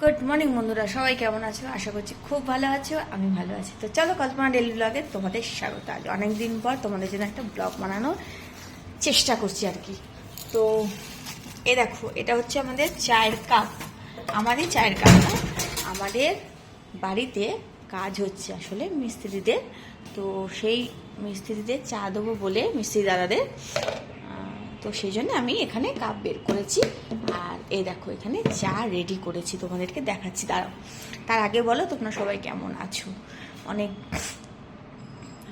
Good morning বন্ধুরা, সবাই কেমন আছো? আশা করছি খুব ভালো আছো। আমি ভালো আছি। তো চলো, কল্পনা ডেলি ব্লগে তোমাদের স্বাগত। আজ অনেকদিন পর তোমাদের জন্য একটা ব্লগ বানানোর চেষ্টা করছি আর কি। তো দেখো, এটা হচ্ছে আমাদের চায়ের কাপ। আমাদের চায়ের কাপ না, আমাদের বাড়িতে কাজ হচ্ছে আসলে মিস্ত্রিদের। তো সেই মিস্ত্রিদের চা দেবো বলে, মিস্ত্রি দাদাদের, তো সেই জন্য আমি এখানে কাপ বের করেছি। আর দেখো, এখানে চা রেডি করেছি, তোমাদেরকে দেখাচ্ছি। দাঁড়াও, তার আগে বলো তোমরা সবাই কেমন আছো? অনেক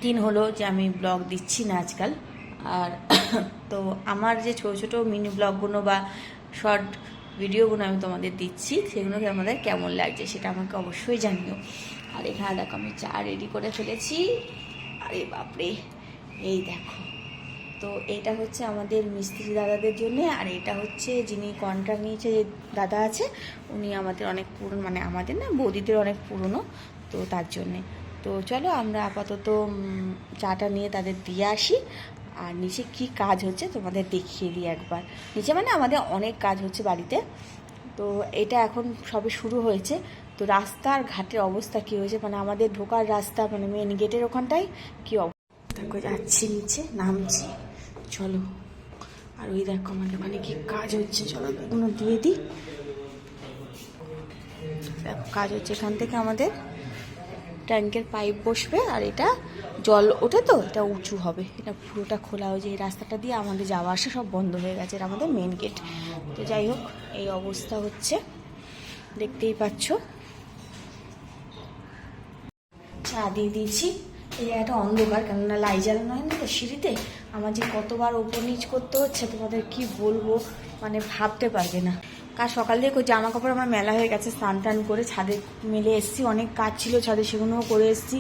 দিন হলো যে আমি ব্লগ দিচ্ছি না আজকাল। আর তো আমার যে ছোটো ছোটো মিনি ব্লগগুলো বা শর্ট ভিডিওগুলো আমি তোমাদের দিচ্ছি, সেগুলোকে আমাদের কেমন লাগছে সেটা আমাকে অবশ্যই জানিও। আর এখানে দেখো, আমি চা রেডি করে ফেলেছি। আরে বাপরে, এই দেখো। তো এটা হচ্ছে আমাদের মিস্ত্রি দাদাদের জন্য। আর এটা হচ্ছে যিনি কন্ট্রাক্ট নিয়েছে, যে দাদা আছে, উনি আমাদের অনেক পুরনো, মানে আমাদের না, বৌদিদের অনেক পুরনো, তো তার জন্যে। তো চলো আমরা আপাতত চাটা নিয়ে তাদের দিয়ে আসি। আর নিচে কি কাজ হচ্ছে তোমাদের দেখিয়ে দিই একবার। নিচে মানে আমাদের অনেক কাজ হচ্ছে বাড়িতে। তো এটা এখন সবে শুরু হয়েছে। তো রাস্তার ঘাটের অবস্থা কী হয়েছে, মানে আমাদের ঢোকার রাস্তা, মানে মেন গেটের ওখানটায় কী অবস্থা। দেখো, যাচ্ছি নিচে, নামছি, চলো। আর ওই দেখো আমাদের ওখানে কি কাজ হচ্ছে, চলো এগুলো দিয়ে দিই। দেখো কাজ হচ্ছে, এখান থেকে আমাদের ট্যাঙ্কের পাইপ বসবে। আর এটা জল ওঠে, তো এটা উঁচু হবে, এটা পুরোটা খোলা হয়েছে। এই রাস্তাটা দিয়ে আমাদের যাওয়া আসা সব বন্ধ হয়ে গেছে, এটা আমাদের মেন গেট। তো যাই হোক, এই অবস্থা হচ্ছে, দেখতেই পাচ্ছ। চা দিয়ে দিয়েছি। এই জায়গাটা অন্ধকার, কেননা লাইট জ্বালানো হয় না তো সিঁড়িতে। আমার যে কতবার ওপর নিচ করতে হচ্ছে তোমাদের কি বলবো, মানে ভাবতে পারবে না। কাল সকাল থেকে জামা কাপড় আমার মেলা হয়ে গেছে, স্নান টান করে ছাদে মেলে এসেছি। অনেক কাজ ছিল ছাদে, সেগুলোও করে এসেছি।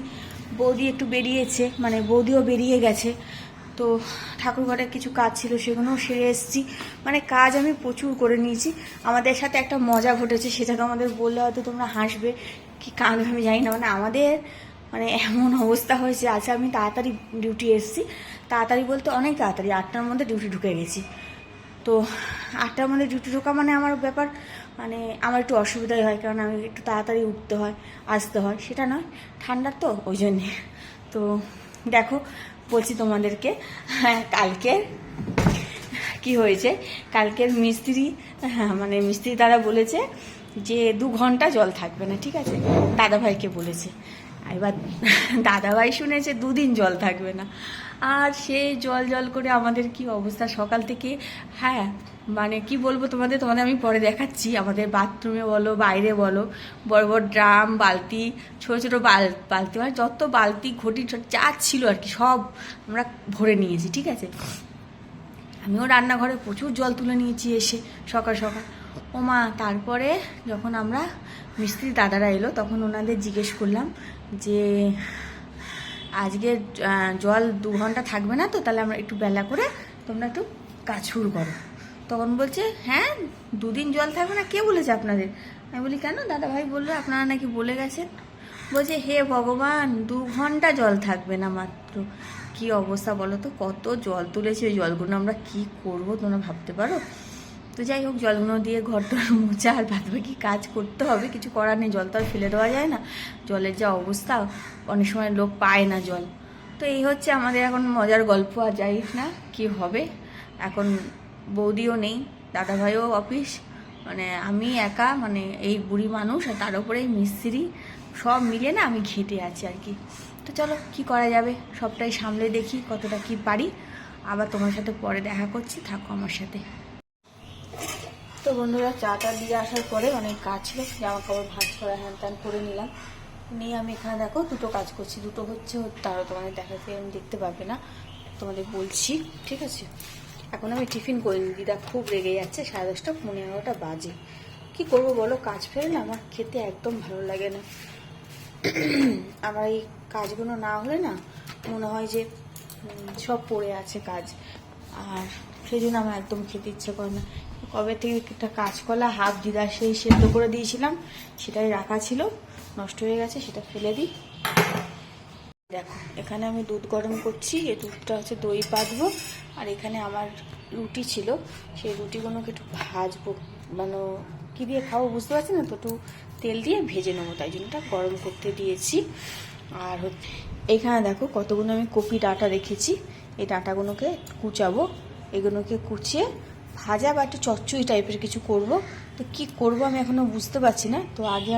বৌদি একটু বেরিয়েছে, মানে বৌদিও বেরিয়ে গেছে। তো ঠাকুর ঘরের কিছু কাজ ছিল, সেগুলোও সেরে এসেছি। মানে কাজ আমি প্রচুর করে নিয়েছি। আমাদের সাথে একটা মজা ঘটেছে, সেটাকে আমাদের বললে হয়তো তোমরা হাসবে কি কাঁদবে আমি জানি না। মানে আমাদের মানে এমন অবস্থা হয়েছে, আজ আমি তাড়াতাড়ি ডিউটি এসেছি। তাড়াতাড়ি বলতে অনেক তাড়াতাড়ি, 8টার মধ্যে ডিউটি ঢুকে গেছি। তো 8টার মধ্যে ডিউটি ঢোকা মানে আমার ব্যাপার, মানে আমার একটু অসুবিধাই হয়, কারণ আমি একটু তাড়াতাড়ি উঠতে হয়, আসতে হয়। সেটা নয়, ঠান্ডার তো ওই জন্যে। তো দেখো, বলছি তোমাদেরকে, কালকে কি হয়েছে। কালকের মিস্ত্রি, মানে মিস্ত্রি দাদা বলেছে যে 2 ঘন্টা জল থাকবে না, ঠিক আছে, দাদাভাইকে বলেছে। এবার দাদাভাই শুনেছে 2 দিন জল থাকবে না। আর সেই জল জল করে আমাদের কি অবস্থা সকাল থেকে। হ্যাঁ, মানে কি বলবো তোমাদের আমি পরে দেখাচ্ছি। আমাদের বাথরুমে বলো, বাইরে বলো, বড় বড় ড্রাম, বালতি, ছোটো ছোটো বালতি, মানে যত বালতি ঘটি যা ছিল আর কি, সব আমরা ভরে নিয়েছি, ঠিক আছে। আমিও রান্নাঘরে প্রচুর জল তুলে নিয়েছি এসে সকাল সকাল। ওমা, তারপরে যখন আমরা মিস্ত্রি দাদারা এলো, তখন ওনাদের জিজ্ঞেস করলাম যে আজকে জল 2 ঘন্টা থাকবে না তো, তাহলে আমরা একটু বেলা করে তোমরা একটু কাজ শুরু করো। তখন বলছে, হ্যাঁ 2 দিন জল থাকবে না, কে বলেছে আপনাদের? আমি বলি, কেন? দাদাভাই বললো আপনারা নাকি বলে গেছেন। বলছে, হে ভগবান, 2 ঘন্টা জল থাকবে না মাত্র। কি অবস্থা বলো তো, কত জল তুলেছি। ওই জলগুলো আমরা কি করব তোমরা ভাবতে পারো? তো যাই হোক, জলগুলো দিয়ে ঘর টর মোছা আর বাদবাকি কাজ করতে হবে, কিছু করার নেই। জল তো আর ফেলে দেওয়া যায় না, জলের যা অবস্থা, অনেক সময় লোক পায় না জল। তো এই হচ্ছে আমাদের এখন মজার গল্প। আর যাই না কি হবে, এখন বৌদিও নেই, দাদাভাইও অফিস, মানে আমি একা, মানে এই বুড়ি মানুষ, আর তার উপরে মিস্ত্রি, সব মিলে না আমি ঘেঁটে আছি আর কি। তো চলো, কি করা যাবে, সবটাই সামলে দেখি কতটা কি পারি। আবার তোমার সাথে পরে দেখা করছি, থাকো আমার সাথে। তো বন্ধুরা, চাটা দিয়ে আসার পরে অনেক কাজ ছিল, জামা কাপড় ভাঁজ করা, হ্যান ত্যান করে নিলাম। নিয়ে আমি এখানে দেখো 2টো কাজ করছি। 2টো হচ্ছে, তারও তোমাদের দেখাতে আমি দেখতে পারবে না, তোমাদের বলছি, ঠিক আছে। এখন আমি টিফিন করে নিই, দিদা খুব রেগে যাচ্ছে। 10:30 11টা বাজে। কি করব বলো, কাজ ফেলে না আমার খেতে একদম ভালো লাগে না। আমার এই কাজগুলো না হলে না মনে হয় যে সব পড়ে আছে কাজ, আর সেই জন্য আমার একদম খেতে ইচ্ছে করে না। কবে থেকে একটা কাঁচকলা হাফ দিদা সেই সেদ্ধ করে দিয়েছিলাম, সেটাই রাখা ছিল, নষ্ট হয়ে গেছে, সেটা ফেলে দিই। দেখো, এখানে আমি দুধ গরম করছি, এই দুধটা হচ্ছে দই পাতবো। আর এখানে আমার রুটি ছিল, সেই রুটিগুলোকে একটু ভাজবো, মানে কি কী দিয়ে খাবো বুঝতে পারছি না, তো একটু তেল দিয়ে ভেজে নেবো, তাই জন্য এটা গরম করতে দিয়েছি। আর এইখানে দেখো কতগুলো আমি কপি ডাঁটা রেখেছি, এই ডাঁটাগুলোকে কুচাবো, এগুলোকে কুচিয়ে ভাজা বা একটু চচ্চড়ি টাইপের কিছু করব। তো কি করব আমি এখনও বুঝতে পারছি না। তো আগে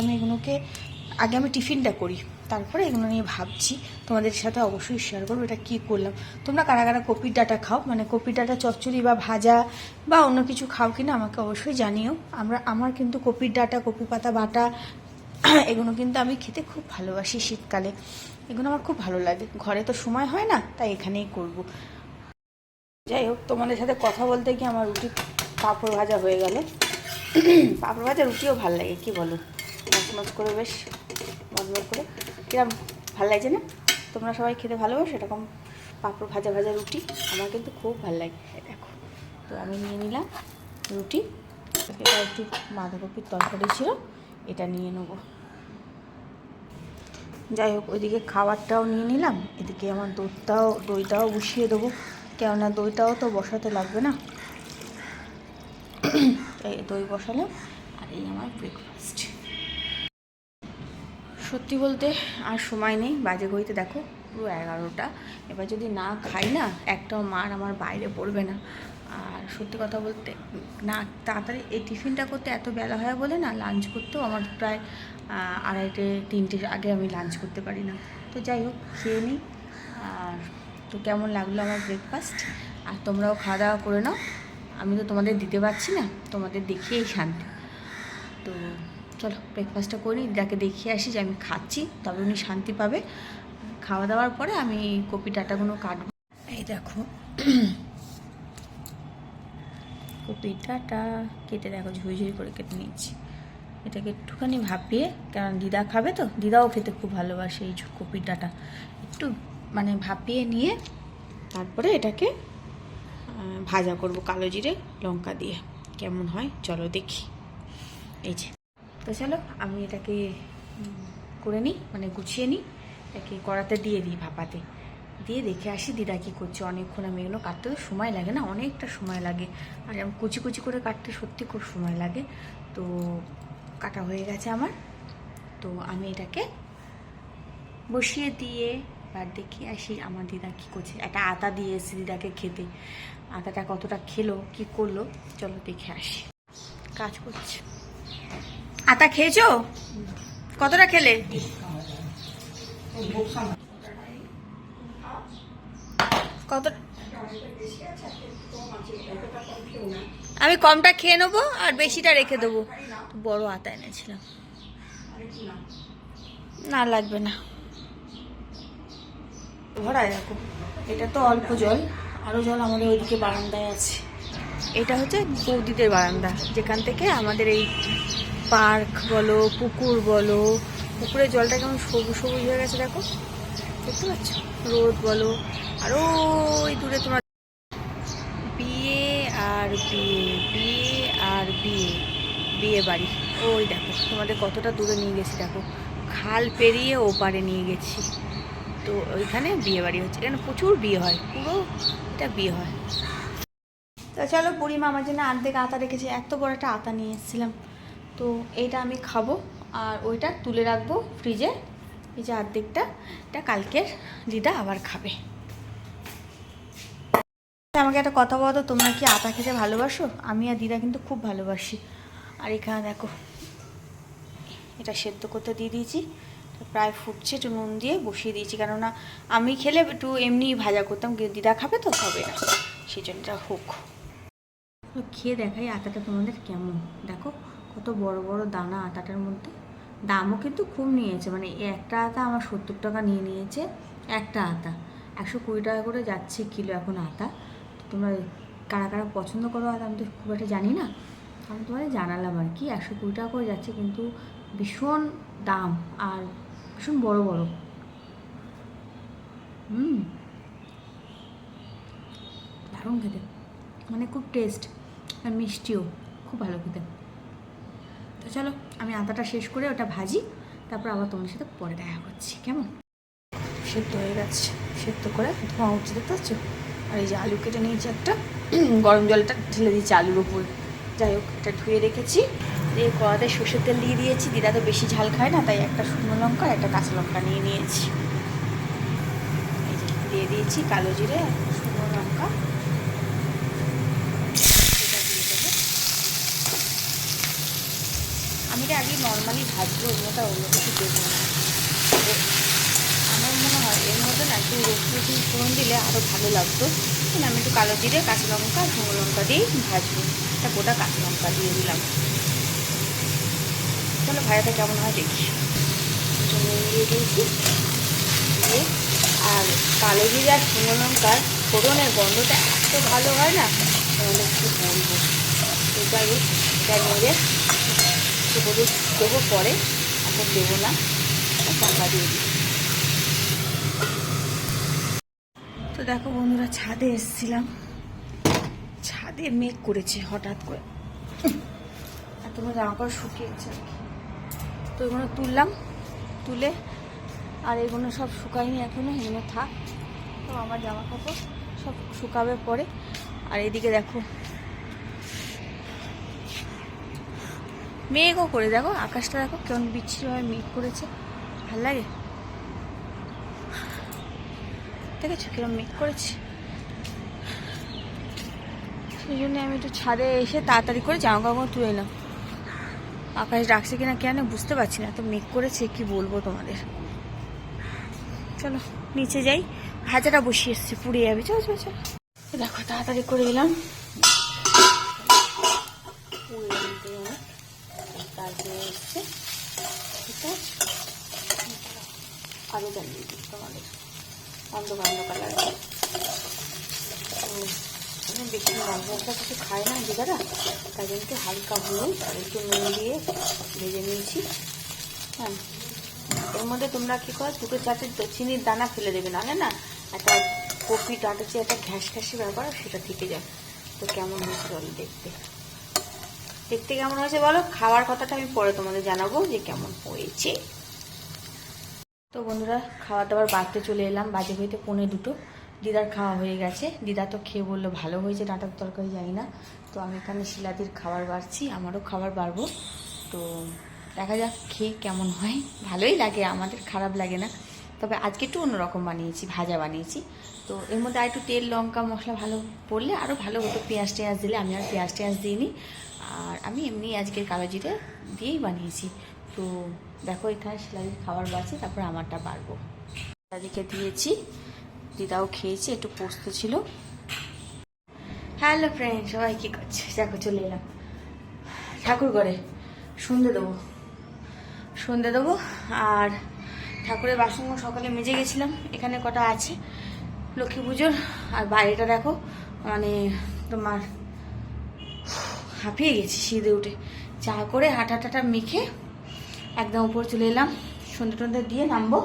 আমি টিফিনটা করি, তারপরে এগুলো নিয়ে ভাবছি, তোমাদের সাথে অবশ্যই শেয়ার করবো এটা কী করলাম। তোমরা কারা কারা কপির ডাঁটা খাও, মানে কপির ডাঁটা চচ্চড়ি বা ভাজা বা অন্য কিছু খাও কিনা আমাকে অবশ্যই জানিও। আমার কিন্তু কপির ডাঁটা, কপি পাতা বাটা এগুলো কিন্তু আমি খেতে খুব ভালোবাসি। শীতকালে এগুলো আমার খুব ভালো লাগে, ঘরে তো সময় হয় না, তাই এখানেই করব। যাই হোক, তোমাদের সাথে কথা বলতে গিয়ে আমার রুটি পাঁপড় ভাজা হয়ে গেল। পাঁপড় ভাজা রুটিও ভালো লাগে, কি বলো, মচমচ করে, বেশ মচমচ করে, কিরম ভালো লাগছে না? তোমরা সবাই খেতে ভালোবাসো এরকম পাঁপড় ভাজা ভাজা রুটি? আমার কিন্তু খুব ভালো লাগে। দেখো, তো আমি নিয়ে নিলাম রুটি, এটা একটু বাঁধাকপির তরকারি ছিল, এটা নিয়ে নেবো। যাই হোক, ওইদিকে খাবারটাও নিয়ে নিলাম, এদিকে আমার দইটাও বসিয়ে দেবো, কেননা দইটাও তো বসাতে লাগবে না। এই দই বসালাম, আর এই আমার ব্রেকফাস্ট। সত্যি বলতে আর সময় নেই, বাজে ঘড়িতে দেখো পুরো 11টা। এবার যদি না খাই না, একটাও মার আমার বাইরে পড়বে না। আর সত্যি কথা বলতে না, তাড়াতাড়ি এই টিফিনটা করতে এত বেলা হয় বলে না, লাঞ্চ করতেও আমার প্রায় 2:30 3টের আগে আমি লাঞ্চ করতে পারি না। তো যাই হোক, খেয়ে নিই। আর তো কেমন লাগলো আমার ব্রেকফাস্ট, আর তোমরাও খাওয়া দাওয়া করে নাও। আমি তো তোমাদের দিতে পারছি না, তোমাদের দেখিয়েই শান্তি। তো চলো ব্রেকফাস্টটা করি, যাকে দেখিয়ে আসি যে আমি খাচ্ছি, তবে উনি শান্তি পাবে। খাওয়া দাওয়ার পরে আমি কপি ডাঁটাগুলো কাটবো। এই দেখো কপি ডাঁটা কেটে দেখো, ঝুড়ি করে কেটে নিয়েছি। এটাকে একটুখানি ভাপিয়ে, কারণ দিদা খাবে তো, দিদাও খেতে খুব ভালোবাসে এই কপির ডাঁটা, একটু মানে ভাপিয়ে নিয়ে তারপরে এটাকে ভাজা করব কালো জিরে লঙ্কা দিয়ে। কেমন হয় চলো দেখি। এই যে, তো চলো আমি এটাকে করে নিই, মানে গুছিয়ে নিই, এটাকে কড়াতে দিয়ে দিই, ভাপাতে দিয়ে দেখে আসি দিদা কী করছে। অনেকক্ষণ আমি এগুলো কাটতে তো সময় লাগে না, অনেকটা সময় লাগে, আর আমি কুচি কুচি করে কাটতে সত্যি খুব সময় লাগে। তো কাটা হয়ে গেছে আমার, তো আমি এটাকে বসিয়ে দিয়ে এবার দেখে আসি আমার দিদা কী করছে। একটা আতা দিয়ে এসে দিদাকে খেতে, আতাটা কতটা খেলো কি করলো চলো দেখে আসি। কাজ করছে। আতা খেয়েছো? কতটা খেলে? কত? আমি কমটা খেয়ে নেবো আর বেশিটা রেখে দেবো। বড় আতা এনেছিলাম, না লাগবে না। ভরায় দেখো, এটা তো অল্প জল, আরও জল আমাদের ওইদিকে বারান্দায় আছে। এটা হচ্ছে বৌদিদের বারান্দা, যেখান থেকে আমাদের এই পার্ক বলো, পুকুর বলো, পুকুরের জলটা কেমন সবুজ সবুজ হয়ে গেছে দেখো, দেখতে পাচ্ছ? রোদ বলো, আর ওই দূরে তোমার বিয়ে আর বিয়ে, বিয়ে আর বিয়ে, বিয়ে বাড়ি। ওই দেখো তোমাদের কতটা দূরে নিয়ে গেছি, দেখো খাল পেরিয়ে ওপারে নিয়ে গেছি। তো ওইখানে বিয়ে বাড়ি হচ্ছে, এখানে প্রচুর বিয়ে হয়, পুরো এটা বিয়ে হয়। তো চলো, বুড়িমা আমার জন্য অর্ধেক আতা রেখেছে, এত বড় একটা আতা নিয়ে এসেছিলাম। তো এইটা আমি খাবো, আর ওইটা তুলে রাখবো ফ্রিজে। এই যে অর্ধেকটা, এটা কালকে দিদা আবার খাবে। আমাকে একটা কথা বলো তো, তোমরা কি আতা খেতে ভালোবাসো? আমি আর দিদা কিন্তু খুব ভালোবাসি। আর এখানে দেখো এটা সেদ্ধ করতে দিয়ে দিয়েছি, প্রায় ফুটছে, একটু নুন দিয়ে বসিয়ে দিয়েছি, কেননা আমি খেলে একটু এমনি ভাজা করতাম, কিন্তু দিদা খাবে তো, হবে না, সেই জন্য এটা হোক। খেয়ে দেখাই আতাটা তোমাদের কেমন। দেখো কত বড় বড় দানা আতাটার মধ্যে, দামও কিন্তু খুব নিয়েছে, মানে একটা আতা আমার 70 টাকা নিয়ে নিয়েছে। একটা আতা 120 টাকা করে যাচ্ছে কিলো এখন আতা। তোমরা কারা কারা পছন্দ করো আতা আমি তো খুব একটা জানি না, আমি তোমাদের জানালাম আর কি। 120 টাকা করে যাচ্ছে, কিন্তু ভীষণ দাম আর ভীষণ বড় বড়। দারুণ খেতে, মানে খুব টেস্ট, আর মিষ্টিও খুব ভালো খেতে। তো চলো আমি আতাটা শেষ করে ওটা ভাজি, তারপর আবার তোমার সাথে পরে দেখা করছি। কেমন সেদ্ধ হয়ে গেছে, সেদ্ধ করে ধোঁয়া উঠছে, দেখতে পাচ্ছ? আর এই যে আলু কেটে নিয়েছি একটা, গরম জলটা ঢেলে দিয়েছি আলুর উপর। যাই হোক, এটা ধুয়ে রেখেছি, এই কড়াতে সর্ষের তেল দিয়ে দিয়েছি। দিদা তো বেশি ঝাল খায় না, তাই একটা শুকনো লঙ্কা একটা কাঁচা লঙ্কা নিয়ে নিয়েছি। এই যে দিয়ে দিয়েছি কালো জিরে, শুকনো লঙ্কা, সেটা দিয়ে দেবো। আমি এটা আগে নর্মালি ভাজবো, ওটা অন্য কিছু দেবো না। আমার মনে হয় এর মধ্যে না একটু রসুন ফোড়ন দিলে আরও ভালো লাগতো। কিন্তু আমি একটু কালো জিরে, কাঁচা লঙ্কা, শুকনো লঙ্কা দিয়েই ভাজবো। একটা গোটা কাঁচা লঙ্কা দিয়ে দিলাম। তাহলে ভাজাটা কেমন হয় দেখি। নুন দিয়ে দিয়েছি, দিয়ে আর কালো জিরে আর শুকনো লঙ্কার ফোড়নের গন্ধটা এত ভালো হয় না, তাহলে একটু বলবো। তো যাই হোক, এটা নেড়ে একটু হলুদ দেবো পরে, এখন দেবো না, ঢাকা দিয়ে দিই। তো দেখো বন্ধুরা, ছাদে এসেছিলাম, ছাদে মেঘ করেছে হঠাৎ করে, আর তোমার জামা কাপড় শুকিয়েছে আর কি। তো এগুলো তুললাম, তুলে আর এগুলো সব শুকায়নি এখনো, এগুলো থাক। তো আমার জামা কাপড় সব শুকাবে পরে। আর এদিকে দেখো মেঘও করে, দেখো আকাশটা দেখো কেমন বিচ্ছিরিভাবে মেঘ করেছে, ভাল লাগে। দেখেছো কিরম মেঘ করেছে? সেই জন্য আমি একটু ছাদে এসে তাড়াতাড়ি করে জামা কাপড় তুলে এলাম। আকাশ ডাকছে কিনা কেন বুঝতে পারছি না, তো মেঘ করেছে কি বলবো তোমাদের। চলো নিচে যাই, ভাজাটা বসিয়ে এসছি, পুড়ে যাবে। চলো চলো চলো, দেখো তাড়াতাড়ি করে এলাম। তারপরে এসছে, ঠিক আছে, আরও জানিয়ে দিই তোমাদের, অন্ধকার অন্ধকার লাগবে। বেশি মশলা কিছু খায় না দিদারা, তাই জন্য একটু হালকা হলুদ আর একটু নুন দিয়ে ভেজে নিয়েছি। হ্যাঁ, এর মধ্যে তোমরা কী করো, 2-4 চিনির দানা ফেলে দেবে, নাহলে না একটা কপি ডাঁটা যে একটা ঘ্যাস ঘ্যাসে ব্যাপার সেটা থেকে যায়। তো কেমন হয়েছে বলো দেখতে, দেখতে কেমন হয়েছে বলো। খাওয়ার কথাটা আমি পরে তোমাদের জানাবো যে কেমন হয়েছে। তো বন্ধুরা, খাওয়া দাওয়ার বাড়তে চলে এলাম, বাজে হইতে 1:45। দিদার খাওয়া হয়ে গেছে, দিদা তো খেয়ে বললো ভালো হয়েছে, ডাঁটার তরকারি জানি না। তো আমি এখানে শিলাদির খাবার বাড়ছি, আমারও খাবার বাড়বো। তো দেখা যাক খেয়ে কেমন হয়। ভালোই লাগে, আমাদের খারাপ লাগে না। তবে আজকে একটু অন্যরকম বানিয়েছি, ভাজা বানিয়েছি। তো এর মধ্যে আর একটু তেল লঙ্কা মশলা ভালো পড়লে আরও ভালো হতো, পেঁয়াজ টেঁয়াজ দিলে। আমি আর পেঁয়াজ টেঁয়াজ দিইনি, আর আমি এমনি আজকের কালো জিরে দিয়েই বানিয়েছি। তো দেখো এখানে শিলাদির খাবার বাড়ছি, তারপর আমারটা বাড়বো। দাদিকে দিয়েছি, দিদাও খেয়েছি, একটু পোস্ত ছিল। হ্যালো ফ্রেন্ড, সবাই কী করছে? দেখো চলে এলাম ঠাকুর ঘরে, সন্ধে দেবো। আর ঠাকুরের বাসন সকালে মেজে গেছিলাম, এখানে কটা আছে লক্ষ্মী পুজোর। আর বাইরেটা দেখো, মানে তোমার হাঁপিয়ে গেছি শীতে উঠে। চা করে হাঁটা মেখে একদম উপর চলে এলাম, সন্ধ্যে টন্ধে দিয়ে নামবো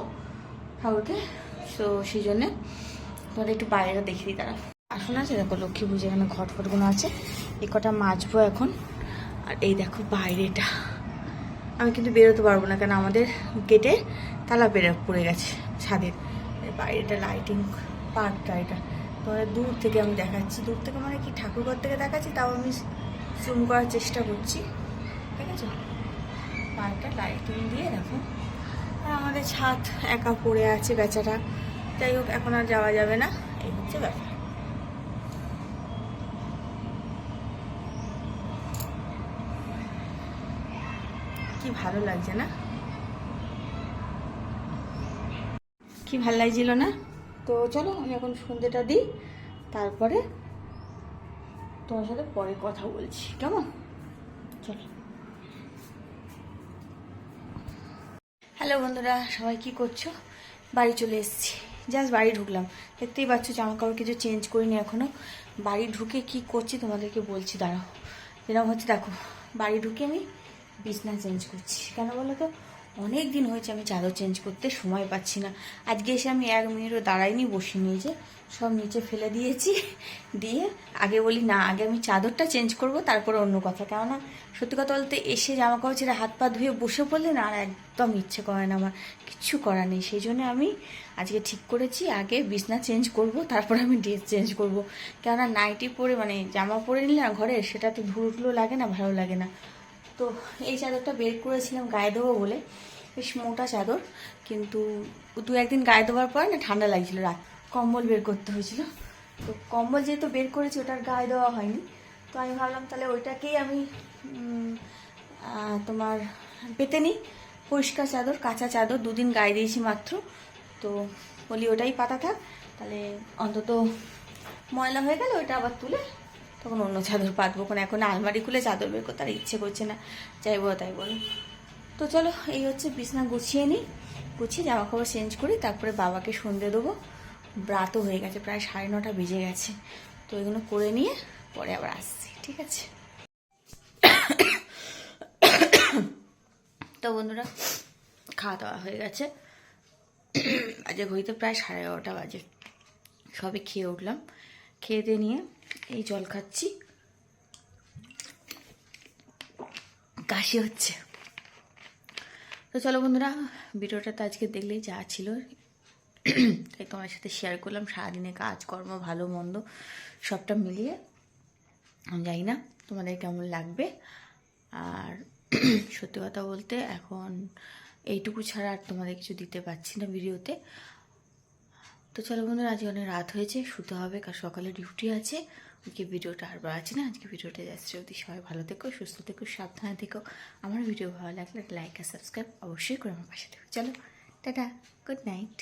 ঠাকুরকে। তো সেই জন্যে তোমাদের একটু বাইরেটা দেখিয়ে দিই। তারা আসুন, আছে দেখো লক্ষ্মী পুজো, এখানে ঘটফটগুলো আছে, এই কটা মাজবো এখন। আর এই দেখো বাইরেটা, আমি কিন্তু বেরোতে পারবো না, কেন আমাদের গেটে তালা পড়ে গেছে ছাদের। বাইরেটা লাইটিং পার্কটা, এটা তোমাদের দূর থেকে আমি দেখাচ্ছি। দূর থেকে মানে কি, ঠাকুরঘর থেকে দেখাচ্ছি, তাও আমি জুম করার চেষ্টা করছি, ঠিক আছে। পার্কটা লাইটিং দিয়ে দেখো। আর আমাদের ছাদ একা পড়ে আছে বেচারা, যাই হোক এখন আর যাওয়া যাবে না, এই হচ্ছে ব্যাপার। কি ভালো লাগছে না, কি ভালো লাগছিল না? তো চলো আমি এখন সন্ধ্যেটা দিই, তারপরে তোমার সাথে পরে কথা বলছি, কেমন? চলো। হ্যালো বন্ধুরা, সবাই কি করছো? বাড়ি চলে এসেছি, জাস্ট বাড়ি ঢুকলাম, দেখতেই পাচ্ছ জামা কাপড় কিছু চেঞ্জ করিনি এখনো। বাড়ি ঢুকে কি করছি তোমাদেরকে বলছি, দাঁড়াও। এরকম হচ্ছে দেখো, বাড়ি ঢুকে আমি বিছনা চেঞ্জ করছি। কেন বলো তো, অনেক দিন হয়েছে আমি চাদর চেঞ্জ করতে সময় পাচ্ছি না। আজকে এসে আমি 1 মিনিটও দাঁড়াইনি, বসে নিয়েছে সব নিচে ফেলে দিয়েছি। দিয়ে আগে বলি না, আগে আমি চাদরটা চেঞ্জ করব, তারপরে অন্য কথা। কেননা সত্যি কথা বলতে এসে জামা কাপড় ছেড়ে হাত পা ধুয়ে বসে পড়লে না আর একদম ইচ্ছে করে না, আমার কিচ্ছু করার নেই। সেই জন্য আমি আজকে ঠিক করেছি আগে বিছনা চেঞ্জ করব, তারপরে আমি ড্রেস চেঞ্জ করব। কেননা নাইটি পরে মানে জামা পরে নিলে না ঘরে, সেটা তো ধুলো লাগে না, ভালো লাগে না। তো এই চাদরটা বের করেছিলাম গায়ে দেবো বলে, বেশ মোটা চাদর, কিন্তু 2-1 দিন গায়ে দেওয়ার পর না ঠান্ডা লাগছিল, রাত কম্বল বের করতে হয়েছিল। তো কম্বল যেহেতু বের করেছি ওটার গায়ে দেওয়া হয়নি, তো আমি ভাবলাম তাহলে ওইটাকেই আমি তোমার পেতে নিই। পরিষ্কার চাদর, কাঁচা চাদর, 2 দিন গায়ে দিয়েছি মাত্র, তো বলি ওটাই পাতা থাক, তাহলে অন্তত ময়লা হয়ে গেলে ওইটা আবার তুলে তখন অন্য চাদর পাতবো। কারণ এখন আলমারি খুলে চাদর বের করতে আর ইচ্ছে করছে না, যাইবো তাই বলো। তো চলো, এই হচ্ছে বিছনা গুছিয়ে নিই, গুছিয়ে জামা কাপড় চেঞ্জ করি, তারপরে বাবাকে সন্ধে দেবো। রাতও হয়ে গেছে, প্রায় 9:30 বেজে গেছে। তো এগুলো করে নিয়ে পরে আবার আসছি, ঠিক আছে? তো বন্ধুরা, খাওয়া দাওয়া হয়ে গেছে, আজকে ঘড়িতে প্রায় 11:30 বাজে। সবে খেয়ে উঠলাম, খেয়ে দিয়ে নিয়ে এই জল খাচ্ছি, কাশি হচ্ছে। তো চলো বন্ধুরা, ভিডিওটা তো আজকে দেখলেই যা ছিল তাই তোমার সাথে শেয়ার করলাম। সারাদিনে কাজকর্ম ভালো মন্দ সবটা মিলিয়ে, জানি না তোমাদের কেমন লাগবে। আর সত্যি কথা বলতে এখন এইটুকু ছাড়া আর তোমাদের কিছু দিতে পারছি না ভিডিওতে। তো চলো বন্ধুরা, আজকে অনেক রাত হয়েছে, শুতে হবে, কারণ সকালে ডিউটি আছে। আজকে ভিডিওটা আর বাড়াচ্ছি না, আজকে ভিডিওটা যাচ্ছে। যদি সবাই ভালো থেকো, সুস্থ থেকো, সাবধানে থেকো। আমার ভিডিও ভালো লাগলে লাইক আর সাবস্ক্রাইব অবশ্যই করে আমার পাশে থেকো। চলো টাটা, গুড নাইট।